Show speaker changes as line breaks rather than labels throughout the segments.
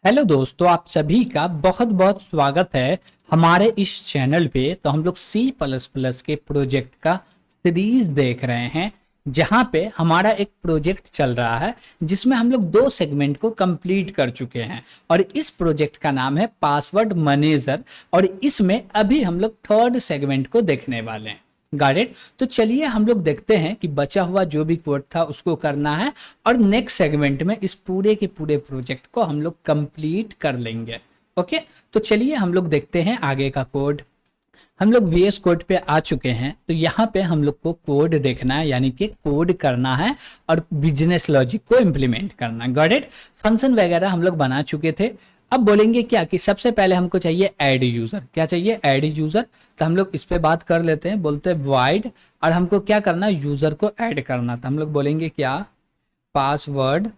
Hello दोस्तों, आप सभी का बहुत बहुत स्वागत है हमारे इस चैनल पे। तो हम लोग सी प्लस प्लस के प्रोजेक्ट का सीरीज देख रहे हैं, जहां पे हमारा एक प्रोजेक्ट चल रहा है जिसमें हम लोग दो सेगमेंट को कंप्लीट कर चुके हैं। और इस प्रोजेक्ट का नाम है पासवर्ड मैनेजर, और इसमें अभी हम लोग थर्ड सेगमेंट को देखने वाले हैं। Got it. तो चलिए हम लोग देखते हैं कि बचा हुआ जो भी कोड था उसको करना है, और नेक्स्ट सेगमेंट में इस पूरे के पूरे प्रोजेक्ट को हम लोग कंप्लीट कर लेंगे। ओके, तो चलिए हम लोग देखते हैं आगे का कोड। हम लोग वीएस कोड पे आ चुके हैं, तो यहाँ पे हम लोग को कोड देखना है, यानी कि कोड करना है और बिजनेस लॉजिक को इम्प्लीमेंट करना है। Got it. फंक्शन वगैरह हम लोग बना चुके थे। अब बोलेंगे क्या कि सबसे पहले हमको चाहिए ऐड यूजर। क्या चाहिए? Add user. तो हम लोग इस पे बात कर लेते हैं, बोलते हैं वाइड, और हमको क्या करना है? यूजर को ऐड करना। तो हम लोग बोलेंगे क्या? पासवर्ड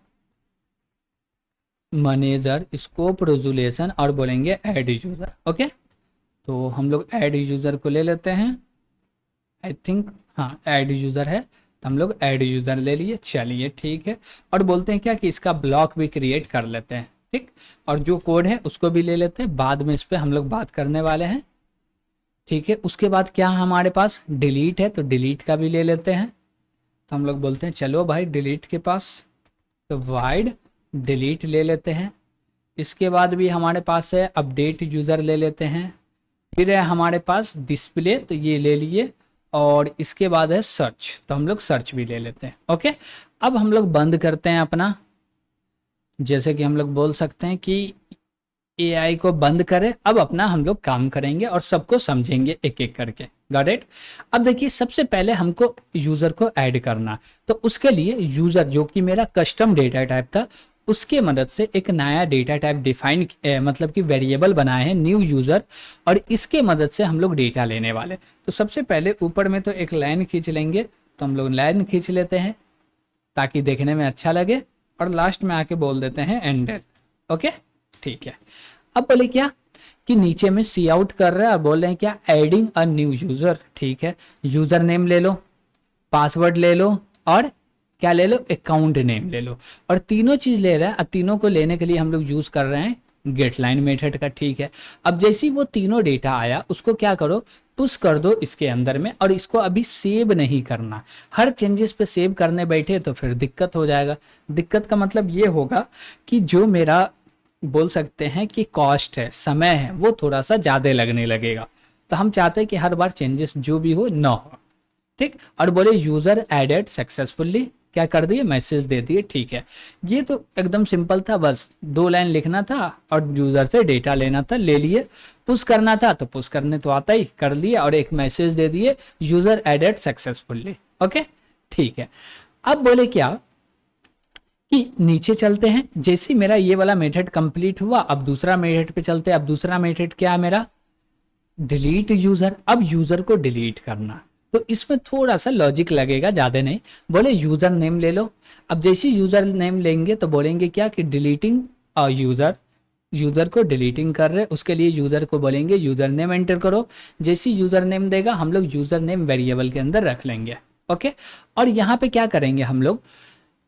मैनेजर स्कोप रेजुलेशन, और बोलेंगे ऐड यूजर। ओके, तो हम लोग ऐड यूजर को ले लेते हैं। आई थिंक हाँ ऐड यूजर है, तो हम लोग ऐड यूजर ले लिए। चलिए ठीक है। और बोलते हैं क्या कि इसका ब्लॉक भी क्रिएट कर लेते हैं। ठीक। और जो कोड है उसको भी ले लेते हैं, बाद में इस पे हम लोग बात करने वाले हैं। ठीक है। उसके बाद क्या हमारे पास डिलीट है, तो डिलीट का भी ले लेते हैं। तो हम लोग बोलते हैं चलो भाई डिलीट के पास, तो वाइड डिलीट ले लेते हैं। इसके बाद भी हमारे पास है अपडेट यूज़र ले लेते हैं। फिर है हमारे पास डिस्प्ले, तो ये ले लिए। और इसके बाद है सर्च, तो हम लोग सर्च भी ले लेते हैं। ओके, अब हम लोग बंद करते हैं अपना। जैसे कि हम लोग बोल सकते हैं कि एआई को बंद करें, अब अपना हम लोग काम करेंगे और सबको समझेंगे एक एक करके। Got it. अब देखिए सबसे पहले हमको यूजर को ऐड करना, तो उसके लिए यूजर जो कि मेरा कस्टम डेटा टाइप था, उसके मदद से एक नया डेटा टाइप डिफाइन मतलब कि वेरिएबल बनाए हैं न्यू यूजर, और इसके मदद से हम लोग डेटा लेने वाले। तो सबसे पहले ऊपर में तो एक लाइन खींच लेंगे, तो हम लोग लाइन खींच लेते हैं ताकि देखने में अच्छा लगे, और लास्ट में आके बोल देते हैं एंडेड। ओके, ठीक है। अब बोले क्या कि नीचे में सी आउट कर रहे हैं और बोल रहे हैं क्या? Adding a new user. ठीक है। यूजर नेम ले लो, पासवर्ड ले लो, और क्या ले लो? अकाउंट नेम ले लो। और तीनों चीज ले रहे हैं, और तीनों को लेने के लिए हम लोग यूज कर रहे हैं गेट लाइन मेथड का। ठीक है। अब जैसे ही वो तीनों डेटा आया, उसको क्या करो? पुश कर दो इसके अंदर में, और इसको अभी सेव नहीं करना। हर चेंजेस पे सेव करने बैठे तो फिर दिक्कत हो जाएगा। दिक्कत का मतलब ये होगा कि जो मेरा बोल सकते हैं कि कॉस्ट है, समय है, वो थोड़ा सा ज़्यादा लगने लगेगा। तो हम चाहते हैं कि हर बार चेंजेस जो भी हो ना हो। ठीक। और बोले यूजर एडेड सक्सेसफुली, क्या कर दिए? मैसेज दे दिए। ठीक है। ये तो एकदम सिंपल था, बस दो लाइन लिखना था और यूजर से डेटा लेना था, ले लिए। पुश करना था तो पुश करने तो आता ही, कर लिए, और एक मैसेज दे दिए यूजर एडेड सक्सेसफुली। ओके, ठीक है। अब बोले क्या कि नीचे चलते हैं। जैसे मेरा ये वाला मेथड कंप्लीट हुआ, अब दूसरा मेथड पे चलते हैं। अब दूसरा मेथड क्या है मेरा? Delete user. अब यूजर को डिलीट करना, तो इसमें थोड़ा सा लॉजिक लगेगा, ज्यादा नहीं। बोले यूजर नेम ले लो। अब जैसे यूजर नेम लेंगे तो बोलेंगे क्या कि डिलीटिंग यूजर, यूजर को डिलीटिंग कर रहे, उसके लिए यूजर को बोलेंगे यूजर नेम एंटर करो। जैसी यूजर नेम देगा हम लोग यूजर नेम वेरिएबल के अंदर रख लेंगे। ओके। और यहाँ पे क्या करेंगे हम लोग?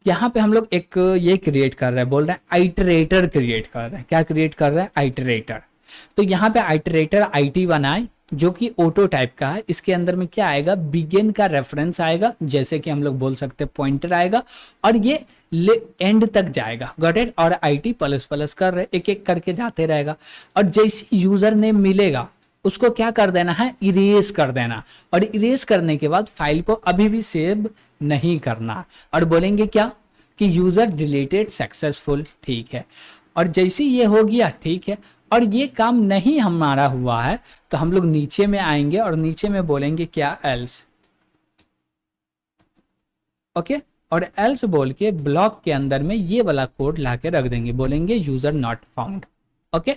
यहाँ पे हम लोग एक ये क्रिएट कर रहे हैं, बोल रहे हैं आइटरेटर क्रिएट कर रहे हैं। क्या क्रिएट कर रहे हैं? आइटरेटर। तो यहाँ पे आइटरेटर आईटी बनाए, जो कि ऑटो टाइप का है। इसके अंदर में क्या आएगा? बिगिन का रेफरेंस आएगा, जैसे कि हम लोग बोल सकते हैं पॉइंटर आएगा, और ये एंड तक जाएगा। Got it. और आईटी प्लस प्लस कर रहे, एक एक करके जाते रहेगा। और जैसे यूजर नेम मिलेगा उसको क्या कर देना है? इरेज कर देना। और इरेज करने के बाद फाइल को अभी भी सेव नहीं करना। और बोलेंगे क्या कि यूजर डिलीटेड सक्सेसफुल। ठीक है। और जैसे ये हो गया, ठीक है, और ये काम नहीं हमारा हुआ है, तो हम लोग नीचे में आएंगे और नीचे में बोलेंगे क्या? एल्स। ओके। और एल्स बोल के ब्लॉक के अंदर में ये वाला कोड ला के रख देंगे, बोलेंगे यूजर नॉट फाउंड। ओके।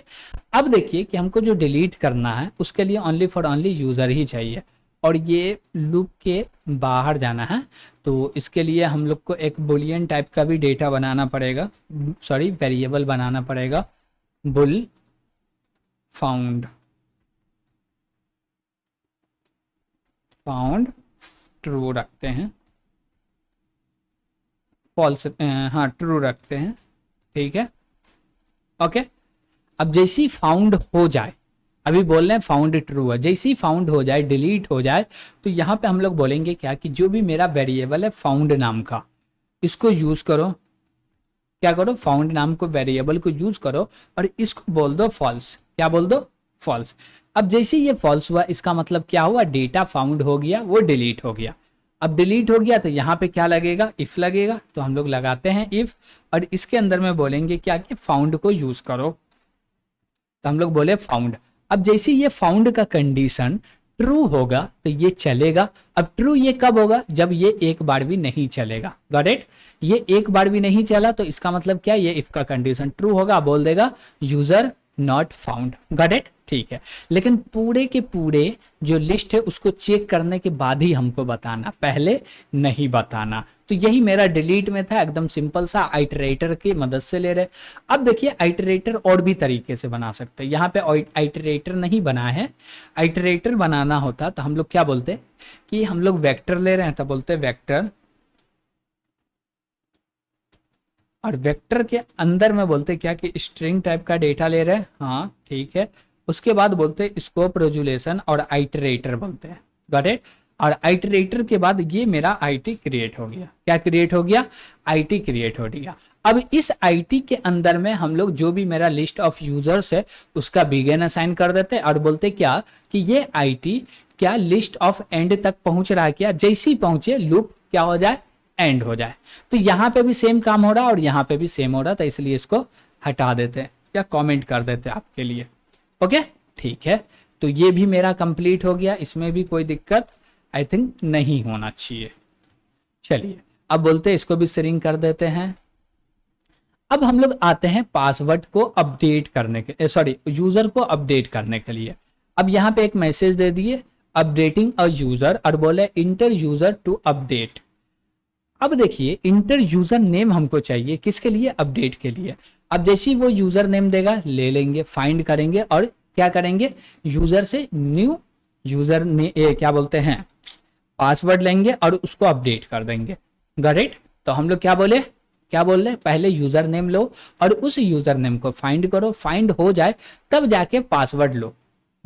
अब देखिए कि हमको जो डिलीट करना है उसके लिए ओनली फॉर ओनली यूजर ही चाहिए, और ये लूप के बाहर जाना है। तो इसके लिए हम लोग को एक बुलियन टाइप का भी डेटा बनाना पड़ेगा, सॉरी वेरिएबल बनाना पड़ेगा। बुल फाउंड, फाउंड ट्रू रखते हैं, फॉल्स हाँ ट्रू रखते हैं। ठीक है। ओके। अब जैसे ही फाउंड हो जाए, अभी बोल रहे हैं फाउंड ट्रू है, जैसे ही फाउंड हो जाए, डिलीट हो जाए, तो यहाँ पे हम लोग बोलेंगे क्या कि जो भी मेरा वेरिएबल है फाउंड नाम का, इसको यूज करो। क्या करो, फाउंड नाम को वेरिएबल को यूज करो और इसको बोल दो फॉल्स। क्या बोल दो, फॉल्स। अब जैसे ये फॉल्स हुआ, इसका मतलब क्या हुआ, डेटा फाउंड हो गया, वो डिलीट हो गया। अब डिलीट हो गया तो यहाँ पे क्या लगेगा, इफ लगेगा। तो हम लोग लगाते हैं इफ, और इसके अंदर में बोलेंगे क्या कि फाउंड को यूज करो। तो हम लोग बोले फाउंड। अब जैसे ये फाउंड का कंडीशन ट्रू होगा तो ये चलेगा। अब ट्रू ये कब होगा, जब ये एक बार भी नहीं चलेगा। Got it. ये एक बार भी नहीं चला तो इसका मतलब क्या, ये इफ का कंडीशन ट्रू होगा, बोल देगा user not found. Got it, ठीक है। लेकिन पूरे के पूरे जो लिस्ट है उसको चेक करने के बाद ही हमको बताना, पहले नहीं बताना। तो यही मेरा डिलीट में था, एकदम सिंपल सा, आइटरेटर की मदद से ले रहे। अब देखिए आइटरेटर और भी तरीके से बना सकते हैं। यहाँ पे आइटरेटर नहीं बना है, आइटरेटर बनाना होता तो हम लोग क्या बोलते कि हम लोग वेक्टर ले रहे हैं तो बोलते वेक्टर, और वेक्टर के अंदर में बोलते क्या कि स्ट्रिंग टाइप का डेटा ले रहे हैं। हाँ ठीक है। उसके बाद बोलते स्कोप रेजुलेशन और आइटरेटर बोलते हैं। Got it. और आइटरेटर के बाद ये मेरा आईटी क्रिएट हो गया। क्या क्रिएट हो गया, आईटी क्रिएट हो गया। अब इस आईटी के अंदर में हम लोग जो भी मेरा लिस्ट ऑफ यूजर्स है उसका बिगिन असाइन कर देते और बोलते क्या कि ये आईटी क्या लिस्ट ऑफ एंड तक पहुंच रहा है क्या, जैसे ही पहुंचे लूप क्या हो जाए, एंड हो जाए। तो यहाँ पे भी सेम काम हो रहा है और यहाँ पे भी सेम हो रहा था, इसलिए इसको हटा देते हैं या कमेंट कर देते हैं आपके लिए। ओके ठीक है। तो ये भी मेरा कंप्लीट हो गया, इसमें भी कोई दिक्कत आई थिंक नहीं होना चाहिए। चलिए अब बोलते हैं इसको भी श्रिंक कर देते हैं। अब हम लोग आते हैं पासवर्ड को अपडेट करने के, सॉरी यूजर को अपडेट करने के लिए। अब यहाँ पे एक मैसेज दे दिए अपडेटिंग अ यूजर और बोले इंटर यूजर टू अपडेट। अब देखिए इंटर यूजर नेम हमको चाहिए किसके लिए, अपडेट के लिए। अब जैसे ही वो यूजर नेम देगा ले लेंगे, फाइंड करेंगे और क्या करेंगे, यूजर से न्यू यूजर ने क्या बोलते हैं पासवर्ड लेंगे और उसको अपडेट कर देंगे। Got it. तो हम लोग क्या बोले, क्या बोल रहे, पहले यूजर नेम लो और उस यूजर नेम को फाइंड करो, फाइंड हो जाए तब जाके पासवर्ड लो।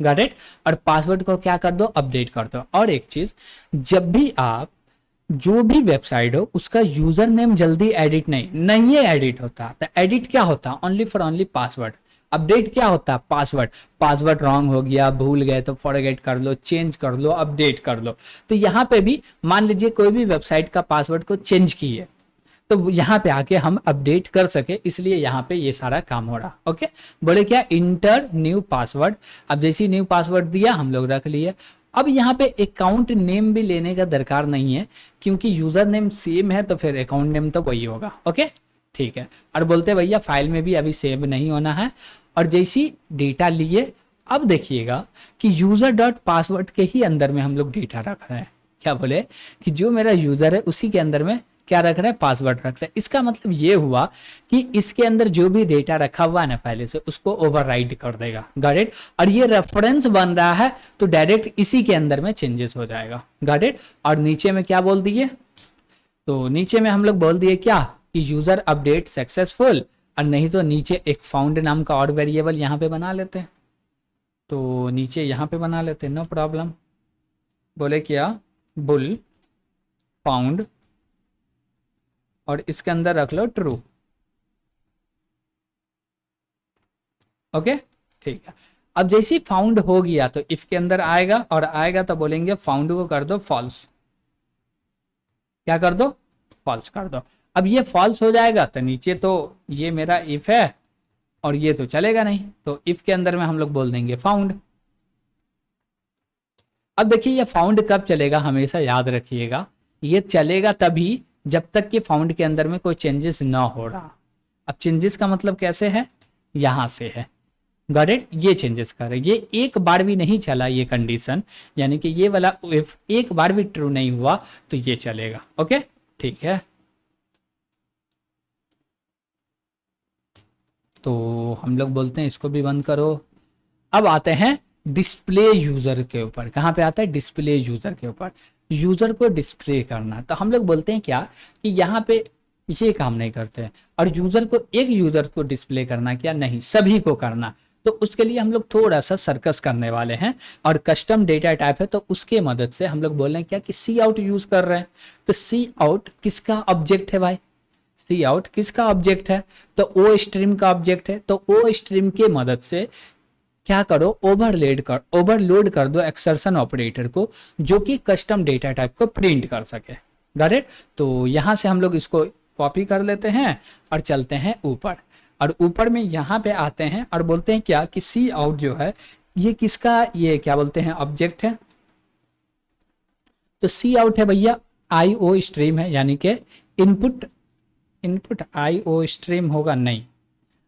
Got it. और पासवर्ड को क्या कर दो, अपडेट कर दो। और एक चीज, जब भी आप जो भी वेबसाइट हो उसका यूजर नेम जल्दी एडिट नहीं है एडिट होता। तो एडिट क्या होता, only for only password. Update क्या होता, पासवर्ड। पासवर्ड रॉन्ग हो गया, भूल गए तो फॉरगेट कर लो, चेंज कर लो, अपडेट कर लो। तो यहाँ पे भी मान लीजिए कोई भी वेबसाइट का पासवर्ड को चेंज किए तो यहाँ पे आके हम अपडेट कर सके, इसलिए यहाँ पे ये सारा काम हो रहा। ओके। बोले क्या, इंटर न्यू पासवर्ड। अब जैसे ही न्यू पासवर्ड दिया हम लोग रख लिए। अब यहाँ पे अकाउंट नेम भी लेने का दरकार नहीं है क्योंकि यूजर नेम सेम है तो फिर अकाउंट नेम तो वही होगा। ओके ठीक है। और बोलते भैया फाइल में भी अभी सेव नहीं होना है। और जैसी डेटा लिए, अब देखिएगा कि यूजर डॉट पासवर्ड के ही अंदर में हम लोग डेटा रख रहे हैं। क्या बोले कि जो मेरा यूजर है उसी के अंदर में क्या रख रहे हैं, पासवर्ड रख रहे हैं। इसका मतलब ये हुआ कि इसके अंदर जो भी डेटा रखा हुआ है ना पहले से उसको ओवरराइड कर देगा। Got it. और ये रेफरेंस बन रहा है तो डायरेक्ट इसी के अंदर में चेंजेस हो जाएगा। Got it. और नीचे में क्या बोल दिए, तो नीचे में हम लोग बोल दिए क्या कि यूजर अपडेट सक्सेसफुल, और नहीं तो नीचे एक फाउंड नाम का और वेरिएबल यहाँ पे बना लेते हैं। तो नीचे यहाँ पे बना लेते हैं, नो प्रॉब्लम। बोले क्या, बुल फाउंड और इसके अंदर रख लो ट्रू। ओके ठीक है। अब जैसे ही फाउंड हो गया तो इफ के अंदर आएगा और आएगा तो बोलेंगे फाउंड को कर दो फॉल्स। क्या कर दो, फॉल्स कर दो। अब ये फॉल्स हो जाएगा तो नीचे तो ये मेरा इफ है और ये तो चलेगा नहीं, तो इफ के अंदर में हम लोग बोल देंगे फाउंड। अब देखिए ये फाउंड कब चलेगा, हमेशा याद रखिएगा, ये चलेगा तभी जब तक कि फाउंड के अंदर में कोई चेंजेस ना हो रहा। अब चेंजेस का मतलब कैसे है, यहां से है। Got it. ये चेंजेस कर रहे, ये एक बार भी नहीं चला ये कंडीशन, यानी कि ये वाला इफ एक बार भी ट्रू नहीं हुआ तो ये चलेगा। ओके ठीक है। तो हम लोग बोलते हैं इसको भी बंद करो। अब आते हैं डिस्प्ले यूजर के ऊपर। कहाँ पे आता है, डिस्प्ले यूजर के ऊपर। यूजर को डिस्प्ले करना, तो हम लोग बोलते हैं क्या कि यहाँ पे ये काम नहीं करते हैं। और यूजर को, एक यूजर को डिस्प्ले करना क्या, नहीं, सभी को करना। तो उसके लिए हम लोग थोड़ा सा सर्कस करने वाले हैं, और कस्टम डेटा टाइप है तो उसके मदद से हम लोग बोल रहे हैं क्या कि सी आउट यूज कर रहे हैं। तो सी आउट किसका ऑब्जेक्ट है भाई, सी आउट किसका ऑब्जेक्ट है, तो ओ स्ट्रीम का ऑब्जेक्ट है। तो ओ स्ट्रीम के मदद से क्या करो, ओवरलोड कर दो एक्सर्शन ऑपरेटर को, जो कि कस्टम डेटा टाइप को प्रिंट कर सके। Got it. तो यहां से हम लोग इसको कॉपी कर लेते हैं और चलते हैं ऊपर, और ऊपर में यहाँ पे आते हैं और बोलते हैं क्या कि सी आउट जो है ये किसका, ये क्या बोलते हैं, ऑब्जेक्ट है। तो सी आउट है भैया आई ओ स्ट्रीम है, यानी कि इनपुट, इनपुट आई ओ स्ट्रीम होगा, नहीं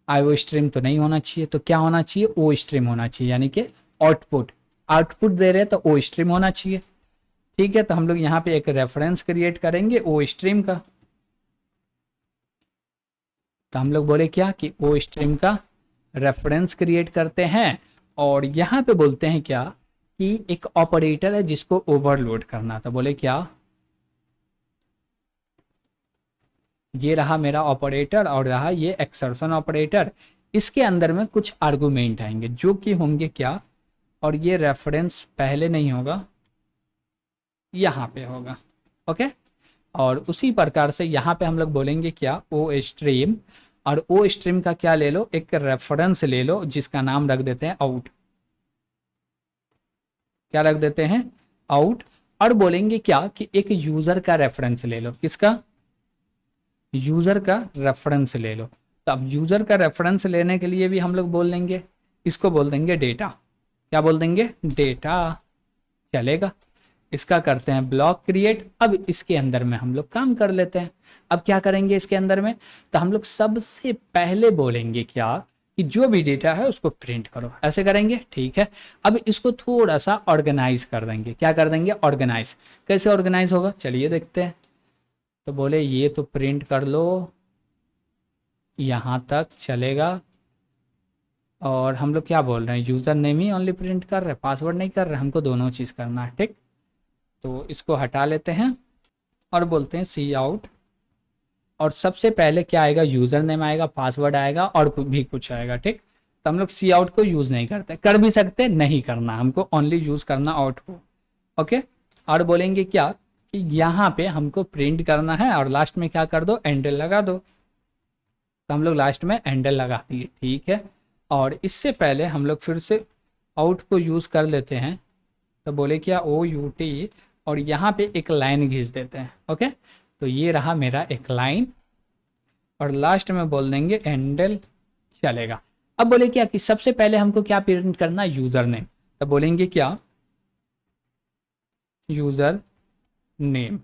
आई ओ स्ट्रीम तो नहीं होना चाहिए, तो क्या होना चाहिए, ओ स्ट्रीम होना चाहिए, यानी कि आउटपुट, आउटपुट दे रहे हैं तो ओ स्ट्रीम होना चाहिए। ठीक है, तो हम लोग यहाँ पे एक रेफरेंस क्रिएट करेंगे ओ स्ट्रीम का। तो हम लोग बोले क्या कि ओ स्ट्रीम का रेफरेंस क्रिएट करते हैं, और यहाँ पे बोलते हैं क्या कि एक ऑपरेटर है जिसको ओवरलोड करना था। बोले क्या, ये रहा मेरा ऑपरेटर और रहा ये एक्सर्शन ऑपरेटर। इसके अंदर में कुछ आर्गुमेंट आएंगे जो कि होंगे क्या, और ये रेफरेंस पहले नहीं होगा, यहाँ पे होगा। ओके, और उसी प्रकार से यहाँ पे हम लोग बोलेंगे क्या, ओ स्ट्रीम, और ओ स्ट्रीम का क्या ले लो, एक रेफरेंस ले लो जिसका नाम रख देते हैं आउट। क्या रख देते हैं, आउट। और बोलेंगे क्या कि एक यूजर का रेफरेंस ले लो, किसका, यूजर का रेफरेंस ले लो। तो अब यूजर का रेफरेंस लेने के लिए भी हम लोग बोल देंगे, इसको बोल देंगे डेटा। क्या बोल देंगे, डेटा। चलेगा, इसका करते हैं ब्लॉक क्रिएट। अब इसके अंदर में हम लोग काम कर लेते हैं। अब क्या करेंगे इसके अंदर में, तो हम लोग सबसे पहले बोलेंगे क्या कि जो भी डेटा है उसको प्रिंट करो, ऐसे करेंगे। ठीक है, अब इसको थोड़ा सा ऑर्गेनाइज कर देंगे। क्या कर देंगे, ऑर्गेनाइज। कैसे ऑर्गेनाइज होगा, चलिए देखते हैं। तो बोले ये तो प्रिंट कर लो, यहाँ तक चलेगा। और हम लोग क्या बोल रहे हैं, यूज़र नेम ही ओनली प्रिंट कर रहे हैं, पासवर्ड नहीं कर रहे, हमको दोनों चीज़ करना है। ठीक, तो इसको हटा लेते हैं और बोलते हैं सी आउट। और सबसे पहले क्या आएगा, यूज़र नेम आएगा, पासवर्ड आएगा और भी कुछ आएगा। ठीक, तो हम लोग सी आउट को यूज़ नहीं करते, कर भी सकते, नहीं करना, हमको ओनली यूज़ करना आउट को। ओके, और बोलेंगे क्या कि यहाँ पे हमको प्रिंट करना है, और लास्ट में क्या कर दो, एंडल लगा दो। तो हम लोग लास्ट में एंडल लगा दिए। ठीक है, और इससे पहले हम लोग फिर से आउट को यूज़ कर लेते हैं। तो बोले क्या, ओ यू टी, और यहाँ पे एक लाइन खींच देते हैं। ओके, तो ये रहा मेरा एक लाइन, और लास्ट में बोल देंगे एंडल। चलेगा। अब बोले क्या कि सबसे पहले हमको क्या प्रिंट करना, यूज़र नेम। तो बोलेंगे क्या, यूज़र नेम।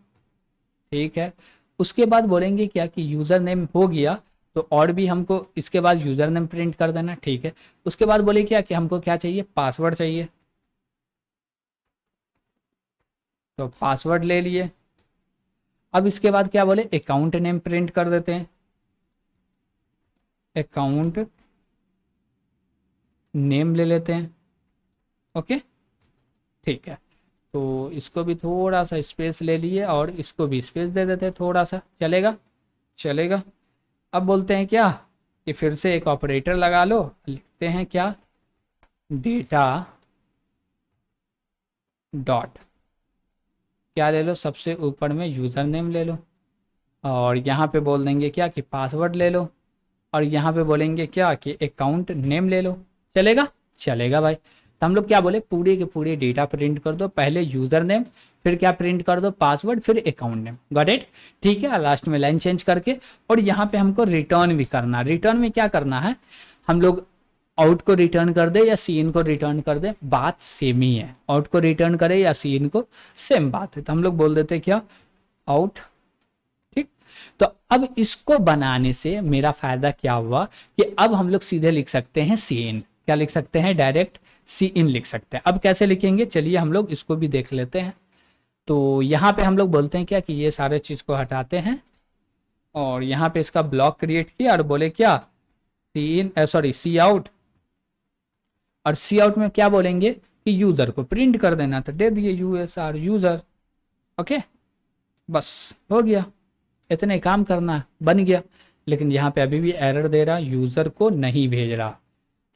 ठीक है, उसके बाद बोलेंगे क्या कि यूज़र नेम हो गया, तो और भी हमको इसके बाद यूज़र नेम प्रिंट कर देना। ठीक है, उसके बाद बोले क्या कि हमको क्या चाहिए, पासवर्ड चाहिए। तो पासवर्ड ले लिए। अब इसके बाद क्या बोले, अकाउंट नेम प्रिंट कर देते हैं, अकाउंट नेम ले लेते हैं। ओके, ठीक है, तो इसको भी थोड़ा सा स्पेस ले लिए, और इसको भी स्पेस दे देते हैं थोड़ा सा। चलेगा, चलेगा। अब बोलते हैं क्या कि फिर से एक ऑपरेटर लगा लो, लिखते हैं क्या, डेटा डॉट, क्या ले लो, सबसे ऊपर में यूज़र नेम ले लो, और यहाँ पे बोल देंगे क्या कि पासवर्ड ले लो, और यहाँ पे बोलेंगे क्या कि अकाउंट नेम ले लो। चलेगा, चलेगा भाई। तो हम लोग क्या बोले, पूरे के पूरे डेटा प्रिंट कर दो, पहले यूज़र नेम, फिर क्या प्रिंट कर दो, पासवर्ड, फिर अकाउंट नेम। Got it. ठीक है, लास्ट में लाइन चेंज करके, और यहाँ पे हमको रिटर्न भी करना। रिटर्न में क्या करना है, हम लोग आउट को रिटर्न कर दे या सी इन को रिटर्न कर दे, बात सेम ही है। आउट को रिटर्न करे या सी इन को, सेम बात है। तो हम लोग बोल देते क्या, आउट। ठीक, तो अब इसको बनाने से मेरा फायदा क्या हुआ कि अब हम लोग सीधे लिख सकते हैं सी इन। क्या लिख सकते हैं, डायरेक्ट सी इन लिख सकते हैं। अब कैसे लिखेंगे, चलिए हम लोग इसको भी देख लेते हैं। तो यहाँ पे हम लोग बोलते हैं क्या कि ये सारे चीज़ को हटाते हैं, और यहाँ पे इसका ब्लॉक क्रिएट किया, और बोले क्या, सी इन, सॉरी, सी आउट। और सी आउट में क्या बोलेंगे कि यूज़र को प्रिंट कर देना, तो दे दिए यूएसआर, यूज़र। ओके, बस हो गया। इतने काम करना, बन गया। लेकिन यहाँ पे अभी भी एरर दे रहा, यूज़र को नहीं भेज रहा।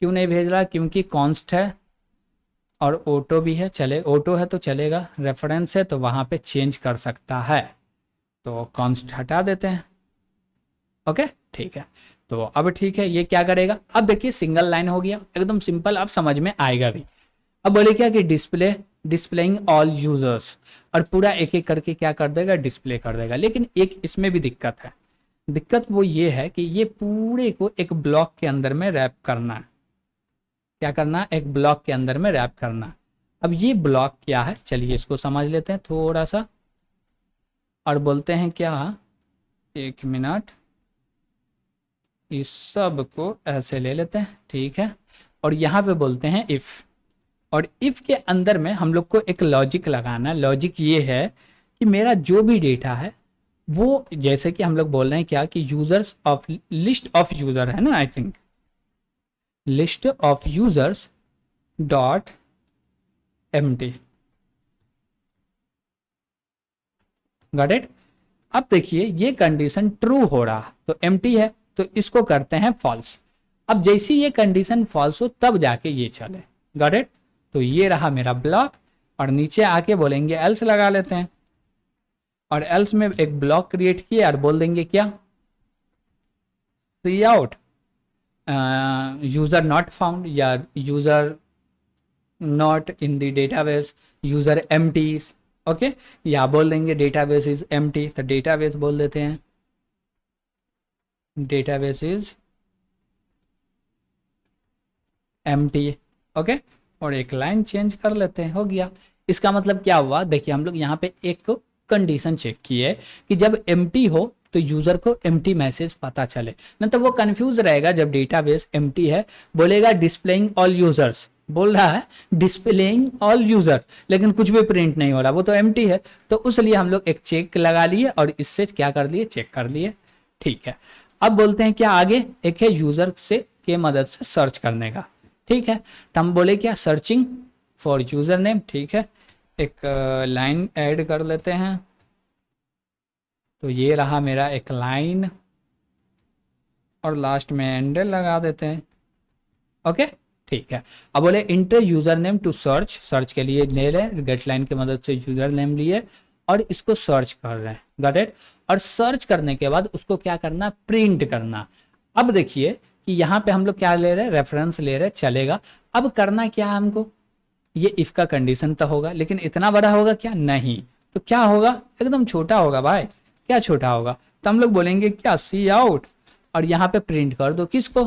क्यों नहीं भेज रहा? क्योंकि कॉन्स्ट है और ऑटो भी है, चले ऑटो है तो चलेगा, रेफरेंस है तो वहाँ पे चेंज कर सकता है। तो कॉन्स्ट हटा देते हैं। ओके ठीक है। तो अब ठीक है, ये क्या करेगा? अब देखिए सिंगल लाइन हो गया, एकदम सिंपल, अब समझ में आएगा भी। अब बोले क्या कि डिस्प्लेइंग ऑल यूजर्स, और पूरा एक एक करके क्या कर देगा? डिस्प्ले कर देगा। लेकिन एक इसमें भी दिक्कत है। दिक्कत वो ये है कि ये पूरे को एक ब्लॉक के अंदर में रैप करना है। क्या करना? एक ब्लॉक के अंदर में रैप करना। अब ये ब्लॉक क्या है, चलिए इसको समझ लेते हैं थोड़ा सा, और बोलते हैं क्या, एक मिनट, इस सब को ऐसे ले लेते हैं, ठीक है। और यहाँ पे बोलते हैं इफ़, और इफ़ के अंदर में हम लोग को एक लॉजिक लगाना है। लॉजिक ये है कि मेरा जो भी डेटा है वो, जैसे कि हम लोग बोल रहे हैं क्या कि users of, list of user है ना, I think list of users dot empty, got it. अब देखिए ये कंडीशन ट्रू हो रहा तो एम्प्टी है, तो इसको करते हैं फॉल्स। अब जैसी ये कंडीशन फॉल्स हो तब जाके ये चले, गॉट इट। तो ये रहा मेरा ब्लॉक, और नीचे आके बोलेंगे एल्स लगा लेते हैं, और एल्स में एक ब्लॉक क्रिएट किया और बोल देंगे क्या, सी आउट यूजर नॉट फाउंड, या user not in the database, user empties. Okay, या बोल देंगे डेटाबेस इज एम्प्टी, तो डेटाबेस बोल देते हैं डेटाबेस इज एम्प्टी। ओके, और एक लाइन चेंज कर लेते हैं, हो गया। इसका मतलब क्या हुआ? देखिए हम लोग यहाँ पे एक कंडीशन चेक की है कि जब एम्प्टी हो तो यूजर को एम्प्टी मैसेज पता चले, नहीं तो वो कंफ्यूज रहेगा। जब डेटाबेस एम्प्टी है बोलेगा डिस्प्लेइंग ऑल यूजर्स, बोल रहा है डिस्प्लेइंग ऑल यूजर्स, लेकिन कुछ भी प्रिंट नहीं हो रहा, वो तो एम्प्टी है। तो उसलिए हम लोग एक चेक लगा लिए और इससे क्या कर लिए, चेक कर लिए। ठीक है, अब बोलते हैं क्या आगे, एक है यूजर से के मदद से सर्च करने का। ठीक है, तो हम बोले क्या, सर्चिंग फॉर यूजर नेम। ठीक है, एक लाइन ऐड कर लेते हैं, तो ये रहा मेरा एक लाइन, और लास्ट में एंडल लगा देते हैं। ओके ठीक है। अब बोले enter username to search, search के लिए ले रहे गेट लाइन की मदद से यूजर नेम लिए और इसको सर्च कर रहे हैं, गॉट इट। और सर्च करने के बाद उसको क्या करना, प्रिंट करना। अब देखिए कि यहाँ पे हम लोग क्या ले रहे हैं, रेफरेंस ले रहे हैं, चलेगा। अब करना क्या है हमको, ये इफ का कंडीशन तो होगा, लेकिन इतना बड़ा होगा क्या, नहीं। तो क्या होगा, एकदम छोटा होगा भाई। क्या छोटा होगा? तो हम लोग बोलेंगे क्या, सी आउट, और यहाँ पे प्रिंट कर दो, किसको,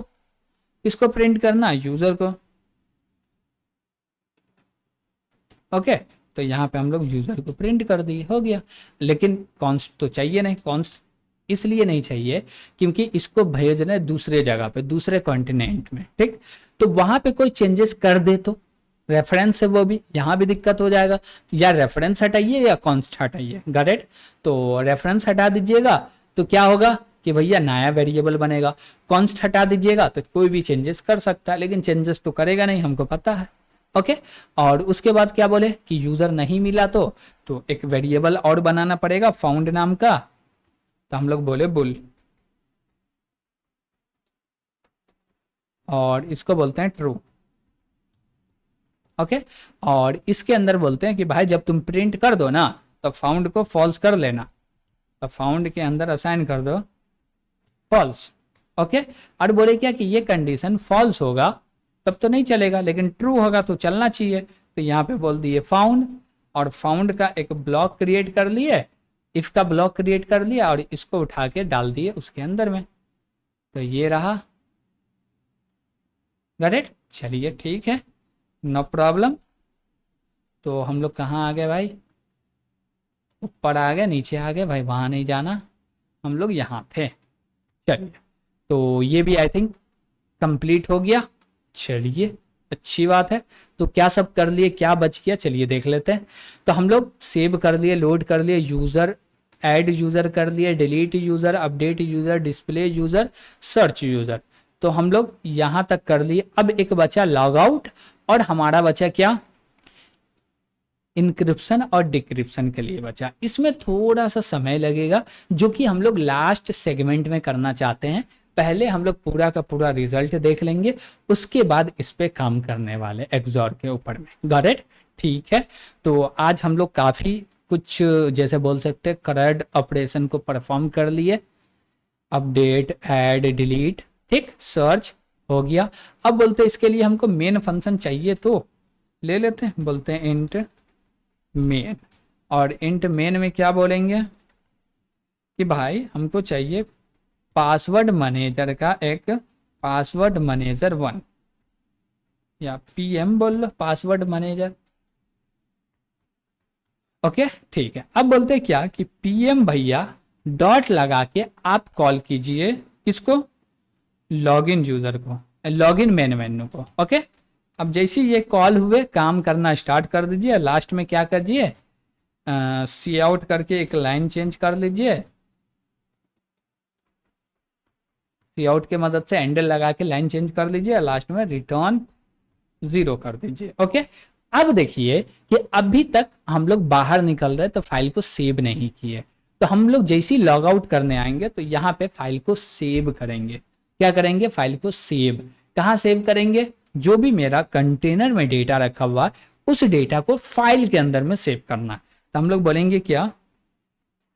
किसको प्रिंट करना, यूजर को। ओके, तो यहाँ पे हम लोग यूजर को प्रिंट कर दिए, हो गया। लेकिन कॉन्स्ट तो चाहिए नहीं, कॉन्स्ट इसलिए नहीं चाहिए क्योंकि इसको भेजना है दूसरे जगह पे, दूसरे कॉन्टिनेंट में, ठीक। तो वहां पे कोई चेंजेस कर दे तो रेफरेंस है वो भी, यहाँ भी दिक्कत हो जाएगा। या रेफरेंस हटाइए या कॉन्स्ट हटाइए, गॉट इट। तो रेफरेंस हटा दीजिएगा तो क्या होगा कि भैया नया वेरिएबल बनेगा। कॉन्स्ट हटा दीजिएगा तो कोई भी चेंजेस कर सकता है, लेकिन चेंजेस तो करेगा नहीं, हमको पता है। ओके, और उसके बाद क्या बोले कि यूजर नहीं मिला तो एक वेरिएबल और बनाना पड़ेगा फाउंड नाम का। तो हम लोग बोले बुल, और इसको बोलते हैं ट्रू। ओके, और इसके अंदर बोलते हैं कि भाई जब तुम प्रिंट कर दो ना तो फाउंड को फॉल्स कर लेना, तो फाउंड के अंदर असाइन कर दो फॉल्स। ओके, और बोले क्या कि ये कंडीशन फॉल्स होगा तब तो नहीं चलेगा, लेकिन ट्रू होगा तो चलना चाहिए। तो यहाँ पे बोल दिए फाउंड, और फाउंड का एक ब्लॉक क्रिएट कर लिए, इफ का ब्लॉक क्रिएट कर लिया, और इसको उठा के डाल दिए उसके अंदर में। तो ये रहा, गॉट इट। चलिए ठीक है, नो प्रॉब्लम। तो हम लोग कहाँ आ गए भाई, ऊपर आ गए, नीचे आ गए भाई, वहाँ नहीं जाना, हम लोग यहाँ थे। चलिए, तो ये भी आई थिंक कंप्लीट हो गया। चलिए अच्छी बात है। तो क्या सब कर लिए, क्या बच गया, चलिए देख लेते हैं। तो हम लोग सेव कर लिए, लोड कर लिए, यूज़र ऐड यूज़र कर लिए, delete user, update user, display user, search user. तो हम लोग यहाँ तक कर लिए। अब एक बचा लॉग आउट, और हमारा बचा क्या, इंक्रिप्शन और डिक्रिप्शन के लिए बचा। इसमें थोड़ा सा समय लगेगा, जो कि हम लोग लास्ट सेगमेंट में करना चाहते हैं। पहले हम लोग पूरा का पूरा रिजल्ट देख लेंगे, उसके बाद इस पे काम करने वाले एक्सॉर के ऊपर में। Got it? ठीक है, तो आज हम लोग काफ़ी कुछ जैसे बोल सकते हैं करंट ऑपरेशन को परफॉर्म कर लिए। अपडेट, ऐड, डिलीट, ठीक, सर्च हो गया। अब बोलते हैं इसके लिए हमको मेन फंक्शन चाहिए, तो ले लेते हैं, बोलते हैं इंट मेन। और इंट मेन में क्या बोलेंगे कि भाई हमको चाहिए पासवर्ड मैनेजर का एक पासवर्ड मैनेजर 1, या पीएम बोल लो, पासवर्ड मैनेजर। ओके ठीक है, अब बोलते हैं क्या कि पीएम भैया डॉट लगा के आप कॉल कीजिए किसको, लॉगिन यूजर को, लॉगिन मेन मेन्यू को। ओके, अब जैसे ये कॉल हुए काम करना स्टार्ट कर दीजिए। लास्ट में क्या करिए, सी आउट करके एक लाइन चेंज कर लीजिए, सी आउट के मदद से एंडल लगा के लाइन चेंज कर लीजिए, लास्ट में रिटर्न 0 कर दीजिए। ओके, अब देखिए कि अभी तक हम लोग बाहर निकल रहे तो फाइल को सेव नहीं किए, तो हम लोग जैसे ही लॉग आउट करने आएंगे तो यहाँ पे फाइल को सेव करेंगे। क्या करेंगे, फाइल को सेव। कहाँ सेव करेंगे, जो भी मेरा कंटेनर में डेटा रखा हुआ उस डेटा को फाइल के अंदर में सेव करना। तो हम लोग बोलेंगे क्या,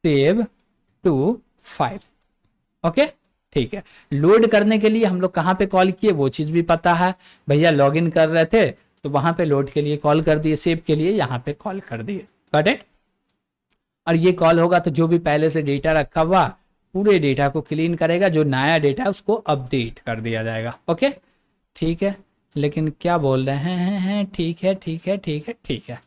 सेव टू फाइल। ओके ठीक है, लोड करने के लिए हम लोग कहाँ पे कॉल किए वो चीज भी पता है, भैया लॉगिन कर रहे थे तो वहां पे लोड के लिए कॉल कर दिए, सेव के लिए यहाँ पे कॉल कर दिए। Got it? और ये कॉल होगा तो जो भी पहले से डेटा रखा हुआ पूरे डेटा को क्लीन करेगा, जो नया डेटा है उसको अपडेट कर दिया जाएगा। ओके ठीक है, लेकिन क्या बोल रहे हैं, ठीक है ठीक है ठीक है ठीक है,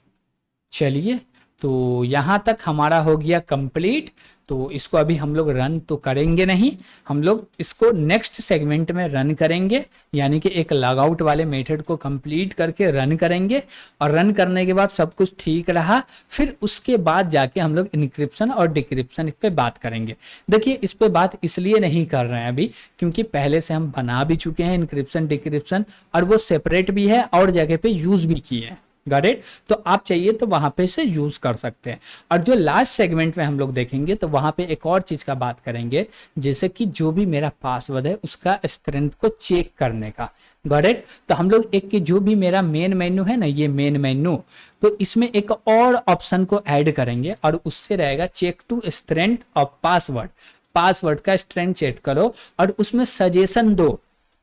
चलिए तो यहाँ तक हमारा हो गया कंप्लीट। तो इसको अभी हम लोग रन तो करेंगे नहीं, हम लोग इसको नेक्स्ट सेगमेंट में रन करेंगे, यानी कि एक लॉग आउट वाले मेथड को कंप्लीट करके रन करेंगे। और रन करने के बाद सब कुछ ठीक रहा, फिर उसके बाद जाके हम लोग इनक्रिप्शन और डिक्रिप्शन पे बात करेंगे। देखिए इस पे बात इसलिए नहीं कर रहे हैं अभी, क्योंकि पहले से हम बना भी चुके हैं इनक्रिप्शन डिक्रिप्शन, और वो सेपरेट भी है और जगह पे यूज भी किए हैं। Got it? तो आप चाहिए तो वहां पे से यूज कर सकते हैं। और जो लास्ट सेगमेंट में हम लोग देखेंगे तो वहां पे एक और चीज का बात करेंगे, जैसे कि जो भी मेरा पासवर्ड है उसका स्ट्रेंथ को चेक करने का। Got it? तो हम लोग एक जो भी मेरा मेन मेन्यू है ना, ये मेन मेन्यू, तो इसमें एक और ऑप्शन को ऐड करेंगे और उससे रहेगा check to strength of password. Password का स्ट्रेंथ चेक करो और उसमें सजेशन दो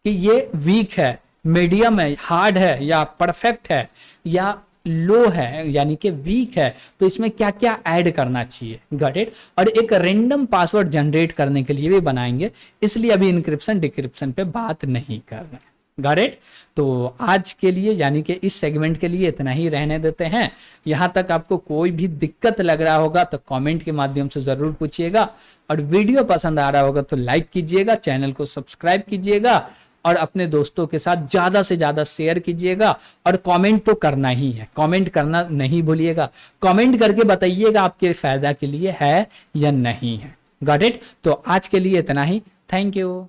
कि ये वीक है, मीडियम है, हार्ड है, या परफेक्ट है, या लो है यानी कि वीक है, तो इसमें क्या क्या ऐड करना चाहिए। Got it? और एक रैंडम पासवर्ड जनरेट करने के लिए भी बनाएंगे, इसलिए अभी इंक्रिप्शन डिक्रिप्शन पे बात नहीं कर रहे हैं। Got it? तो आज के लिए यानी कि इस सेगमेंट के लिए इतना ही रहने देते हैं। यहाँ तक आपको कोई भी दिक्कत लग रहा होगा तो कमेंट के माध्यम से जरूर पूछिएगा, और वीडियो पसंद आ रहा होगा तो लाइक कीजिएगा, चैनल को सब्सक्राइब कीजिएगा, और अपने दोस्तों के साथ ज्यादा से ज्यादा शेयर कीजिएगा। और कमेंट तो करना ही है, कमेंट करना नहीं भूलिएगा, कमेंट करके बताइएगा आपके फायदा के लिए है या नहीं है। Got it? तो आज के लिए इतना ही, थैंक यू।